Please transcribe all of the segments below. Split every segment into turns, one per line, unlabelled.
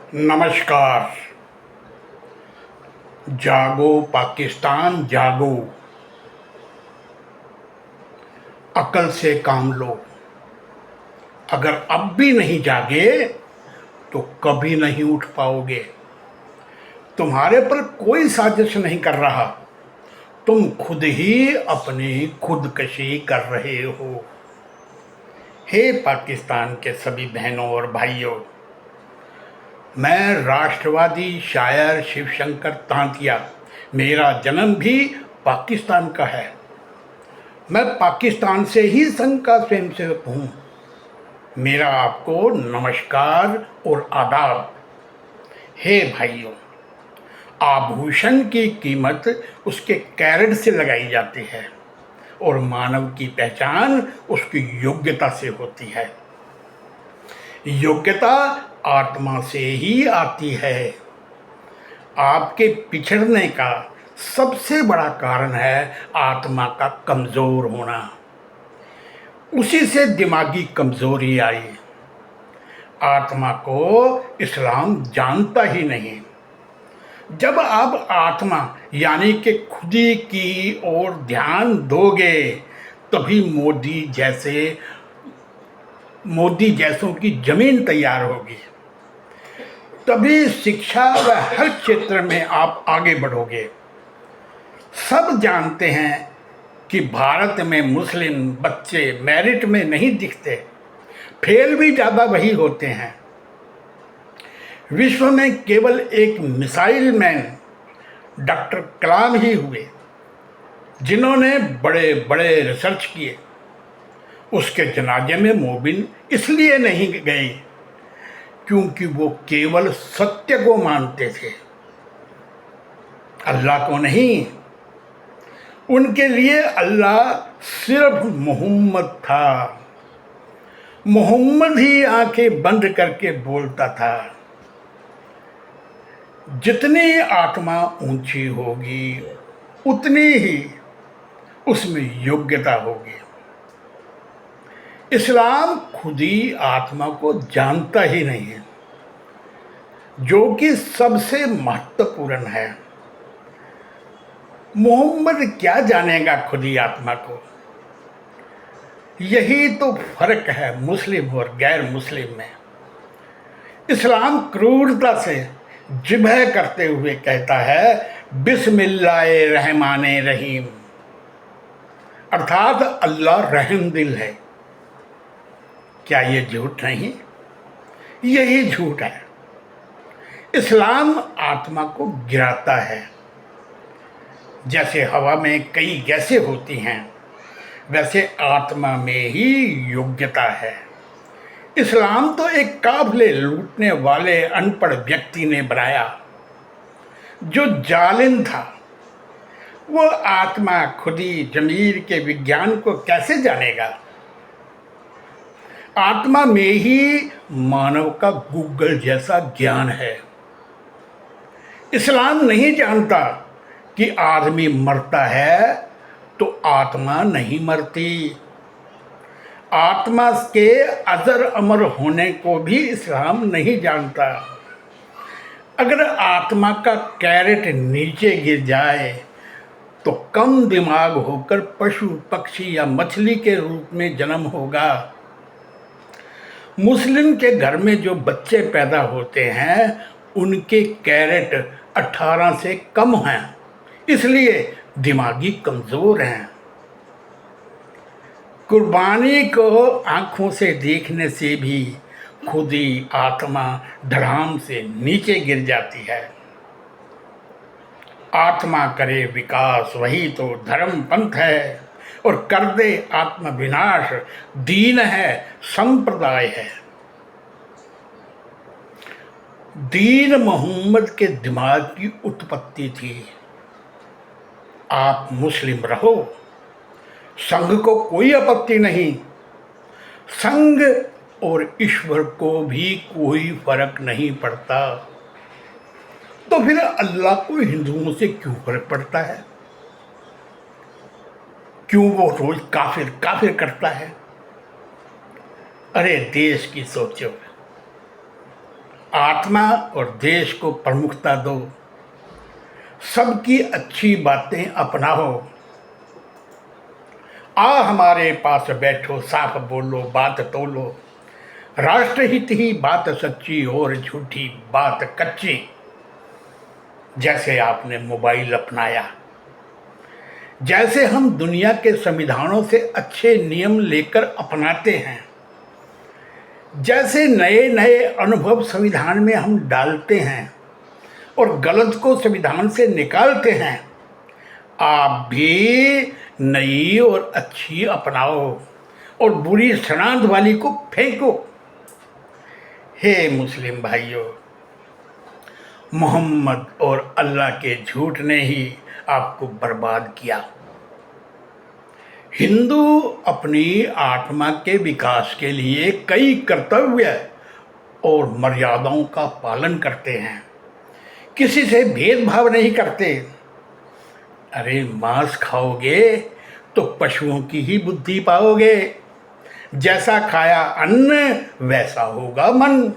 नमस्कार। जागो पाकिस्तान जागो, अकल से काम लो। अगर अब भी नहीं जागे तो कभी नहीं उठ पाओगे। तुम्हारे पर कोई साजिश नहीं कर रहा, तुम खुद ही अपनी खुदकशी कर रहे हो। हे पाकिस्तान के सभी बहनों और भाइयों, मैं राष्ट्रवादी शायर शिवशंकर तांतिया, मेरा जन्म भी पाकिस्तान का है। मैं पाकिस्तान से ही संघ का स्वयंसेवक हूँ। मेरा आपको नमस्कार और आदाब। हे भाइयों, आभूषण की कीमत उसके कैरेट से लगाई जाती है और मानव की पहचान उसकी योग्यता से होती है। योग्यता आत्मा से ही आती है। आपके पिछड़ने का सबसे बड़ा कारण है आत्मा का कमज़ोर होना। उसी से दिमागी कमज़ोरी आई। आत्मा को इस्लाम जानता ही नहीं। जब आप आत्मा यानी कि खुदी की ओर ध्यान दोगे तभी मोदी जैसों की जमीन तैयार होगी। तभी शिक्षा व हर क्षेत्र में आप आगे बढ़ोगे। सब जानते हैं कि भारत में मुस्लिम बच्चे मेरिट में नहीं दिखते, फेल भी ज़्यादा वही होते हैं। विश्व में केवल एक मिसाइल मैन डॉक्टर कलाम ही हुए जिन्होंने बड़े बड़े रिसर्च किए। उसके जनाजे में मोमिन इसलिए नहीं गए क्योंकि वो केवल सत्य को मानते थे, अल्लाह को नहीं। उनके लिए अल्लाह सिर्फ मोहम्मद था। मोहम्मद ही आंखें बंद करके बोलता था। जितनी आत्मा ऊंची होगी उतनी ही उसमें योग्यता होगी। इस्लाम खुद ही आत्मा को जानता ही नहीं है, जो कि सबसे महत्वपूर्ण है। मोहम्मद क्या जानेगा खुद ही आत्मा को। यही तो फर्क है मुस्लिम और गैर मुस्लिम में। इस्लाम क्रूरता से जिब्ह करते हुए कहता है बिस्मिल्लाहिर रहमानिर रहीम, अर्थात अल्लाह रहम दिल है। क्या ये झूठ नहीं? यही झूठ है। इस्लाम आत्मा को गिराता है। जैसे हवा में कई गैसें होती हैं, वैसे आत्मा में ही योग्यता है। इस्लाम तो एक काफिले लूटने वाले अनपढ़ व्यक्ति ने बनाया जो जालिम था। वो आत्मा खुदी जमीर के विज्ञान को कैसे जानेगा? आत्मा में ही मानव का गूगल जैसा ज्ञान है। इस्लाम नहीं जानता कि आदमी मरता है तो आत्मा नहीं मरती। आत्मा के अजर अमर होने को भी इस्लाम नहीं जानता। अगर आत्मा का कैरेट नीचे गिर जाए तो कम दिमाग होकर पशु पक्षी या मछली के रूप में जन्म होगा। मुस्लिम के घर में जो बच्चे पैदा होते हैं उनके कैरेट 18 से कम हैं, इसलिए दिमागी कमज़ोर हैं। कुर्बानी को आँखों से देखने से भी खुद ही आत्मा धड़ाम से नीचे गिर जाती है। आत्मा करे विकास वही तो धर्म पंथ है, और कर दे आत्मा विनाश दीन है, संप्रदाय है। दीन मोहम्मद के दिमाग की उत्पत्ति थी। आप मुस्लिम रहो, संघ को कोई आपत्ति नहीं। संघ और ईश्वर को भी कोई फर्क नहीं पड़ता। तो फिर अल्लाह को हिंदुओं से क्यों फर्क पड़ता है? क्यों वो रोज काफिर काफिर करता है? अरे देश की सोचो। आत्मा और देश को प्रमुखता दो, सबकी अच्छी बातें अपनाओ। आ हमारे पास बैठो, साफ बोलो, बात तोलो, राष्ट्रहित ही बात सच्ची और झूठी बात कच्ची। जैसे आपने मोबाइल अपनाया, जैसे हम दुनिया के संविधानों से अच्छे नियम लेकर अपनाते हैं, जैसे नए नए अनुभव संविधान में हम डालते हैं और गलत को संविधान से निकालते हैं, आप भी नई और अच्छी अपनाओ और बुरी सनाद वाली को फेंको। हे मुस्लिम भाइयों, मोहम्मद और अल्लाह के झूठ ने ही आपको बर्बाद किया। हिंदू अपनी आत्मा के विकास के लिए कई कर्तव्य और मर्यादाओं का पालन करते हैं, किसी से भेदभाव नहीं करते। अरे मांस खाओगे तो पशुओं की ही बुद्धि पाओगे, जैसा खाया अन्न वैसा होगा मन।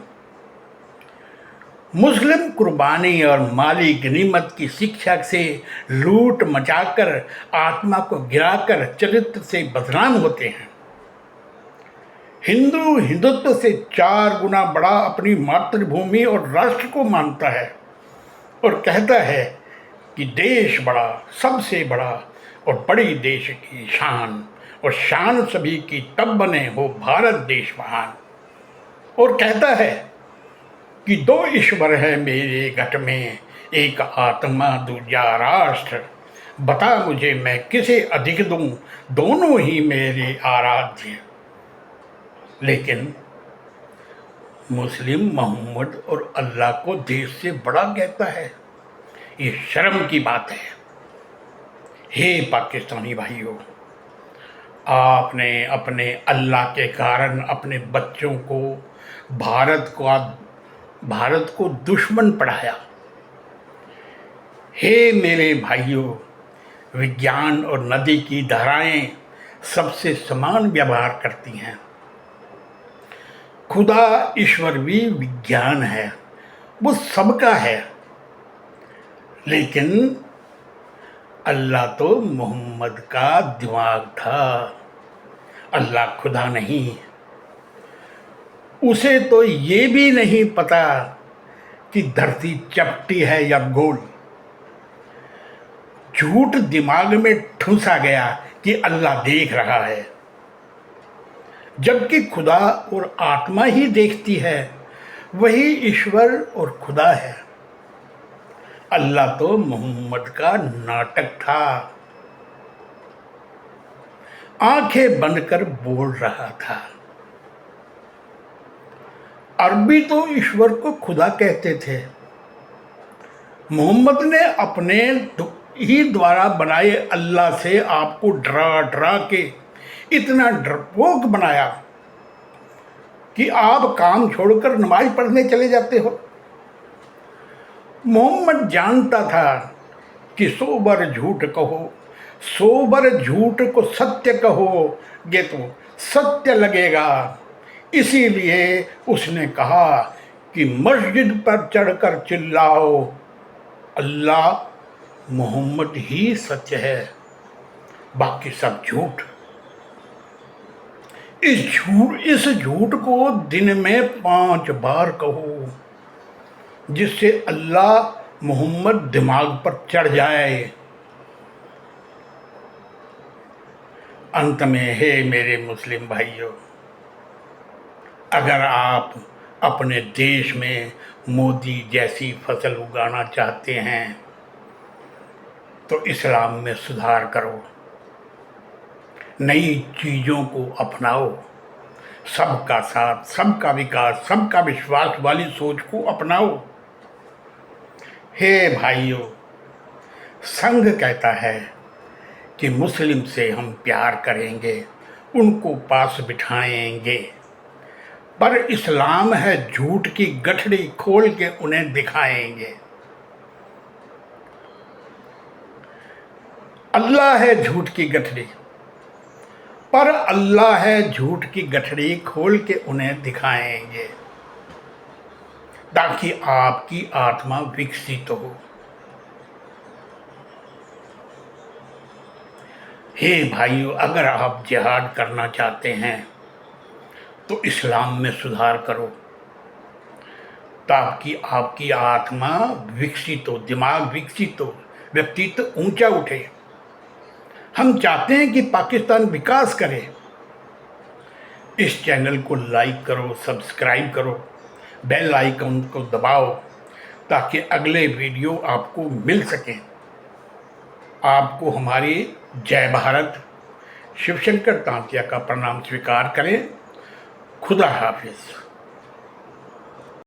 मुस्लिम कुर्बानी और माली गनीमत की शिक्षा से लूट मचाकर आत्मा को गिराकर चरित्र से बदनाम होते हैं। हिंदू हिंदुत्व से 4 गुना बड़ा अपनी मातृभूमि और राष्ट्र को मानता है और कहता है कि देश बड़ा, सबसे बड़ा और बड़ी देश की शान, और शान सभी की तब बने हो भारत देश महान। और कहता है कि 2 ईश्वर है मेरे घट में, एक आत्मा दूजा राष्ट्र। बता मुझे मैं किसे अधिक दूं, दोनों ही मेरे आराध्य। लेकिन मुस्लिम मोहम्मद और अल्लाह को देश से बड़ा कहता है, ये शर्म की बात है। हे पाकिस्तानी भाइयों, आपने अपने अल्लाह के कारण अपने बच्चों को भारत को दुश्मन पढ़ाया। हे मेरे भाइयों, विज्ञान और नदी की धाराएं सबसे समान व्यवहार करती हैं। खुदा ईश्वर भी विज्ञान है, वो सबका है। लेकिन अल्लाह तो मोहम्मद का दिमाग था, अल्लाह खुदा नहीं। उसे तो ये भी नहीं पता कि धरती चपटी है या गोल। झूठ दिमाग में ठूंसा गया कि अल्लाह देख रहा है, जबकि खुदा और आत्मा ही देखती है, वही ईश्वर और खुदा है। अल्लाह तो मोहम्मद का नाटक था, आंखें बंद कर बोल रहा था। अरबी तो ईश्वर को खुदा कहते थे। मोहम्मद ने अपने ही द्वारा बनाए अल्लाह से आपको डरा डरा के इतना डरपोक बनाया कि आप काम छोड़कर नमाज पढ़ने चले जाते हो। मोहम्मद जानता था कि 100 बार झूठ कहो, 100 बार झूठ को सत्य कहोगे तो सत्य लगेगा। इसीलिए उसने कहा कि मस्जिद पर चढ़कर चिल्लाओ, अल्लाह मोहम्मद ही सत्य है, बाकी सब झूठ। इस झूठ को दिन में 5 बार कहो, जिससे अल्लाह मोहम्मद दिमाग पर चढ़ जाए। अंत में हे मेरे मुस्लिम भाइयों, अगर आप अपने देश में मोदी जैसी फसल उगाना चाहते हैं तो इस्लाम में सुधार करो, नई चीज़ों को अपनाओ, सबका साथ, सबका विकास, सबका विश्वास वाली सोच को अपनाओ। हे भाइयों, संघ कहता है कि मुस्लिम से हम प्यार करेंगे, उनको पास बिठाएंगे, पर इस्लाम है झूठ की गठरी खोल के उन्हें दिखाएंगे। अल्लाह है झूठ की गठरी, पर अल्लाह है झूठ की गठरी खोल के उन्हें दिखाएंगे। ताकि आपकी आत्मा विकसित हो। हे भाइयों, अगर आप जिहाद करना चाहते हैं तो इस्लाम में सुधार करो, ताकि आपकी आत्मा विकसित हो, दिमाग विकसित हो, व्यक्तित्व ऊंचा उठे। हम चाहते हैं कि पाकिस्तान विकास करे। इस चैनल को लाइक करो, सब्सक्राइब करो, बेल आइकन को दबाओ, ताकि अगले वीडियो आपको मिल सके। आपको हमारी जय भारत, शिवशंकर तांतिया का प्रणाम स्वीकार करें। खुदा हाफिज।